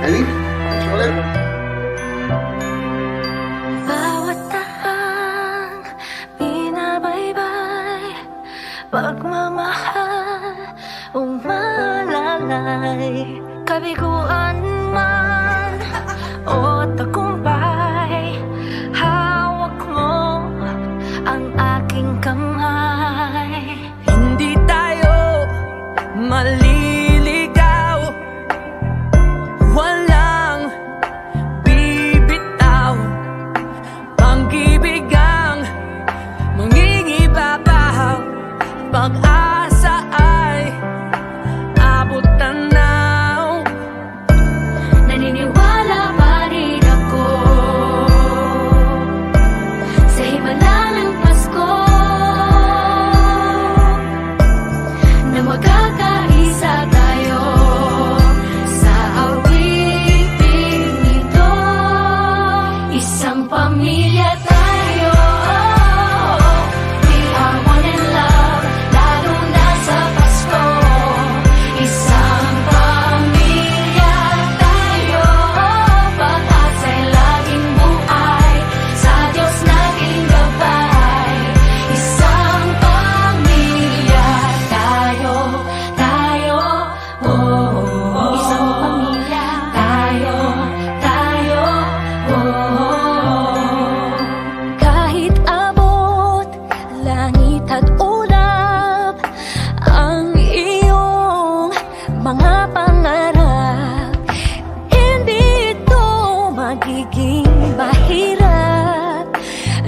Ali, ulit. Bawat tahang binabaybay, pagmamahal umalalay. Kabiguan man o tagumpay, hawak mo ang aking kamay. Hindi tayo maliligaw, walang bibitaw. Pag-ibig ang mangingibabaw, pag-asa ay abot tanaw. Naniniwala pa rin ako sa himala ng Pasko, na magkakaisa tayo sa awiting ito. Isang pamilya tayo, we are one in love, lalo na sa Pasko. Isang pamilya tayo, pag-asa'y laging buhay, sa Diyos nating gabay. Isang pamilya tayo, oh, oh, oh. Isang pamilya tayo, oh. Kahit abot langit at ulap ang iyong mga pangarap, hindi ito magiging mahirap,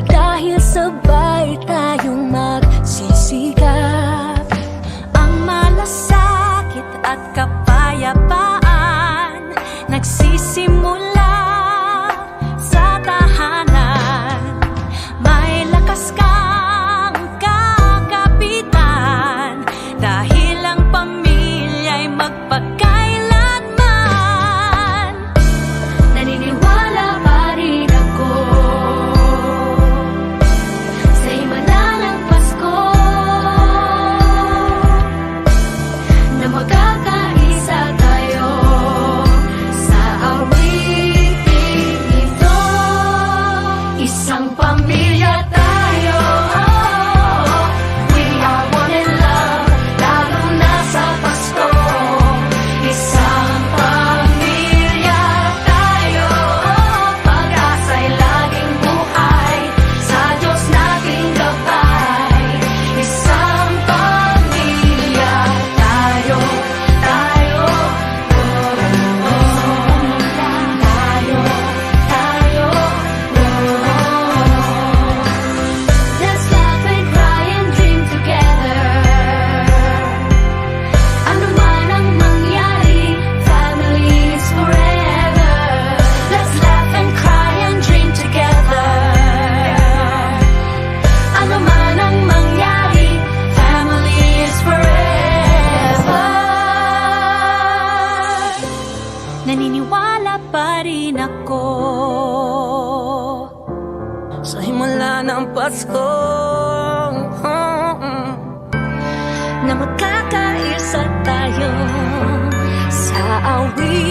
dahil sabay tayong magsisikap. Ang malasakit at kapayapaan nagsisimula sa tahanan. May lakas kang kakapitan, dahil ang pamilya'y magpakailanman. Naniniwala pa rin ako sa himala ng Pasko, na magkakaisa tayo sa awiting ito. Isang pamilya tayo, we are one in love, lalo na sa Pasko. Isang pamilya tayo, pag-asa'y laging buhay, sa Diyos nating gabay. Isang pamilya tayo, oh, oh. Tayo, oh. Let's laugh and cry and dream together. Ano man ang mangyari, family is forever. Let's laugh and cry and dream together. Ano man ang mangyari, family is forever. Naniniwala pa rin ako Sa himala ng Pasko, na magkakaisa tayo sa awit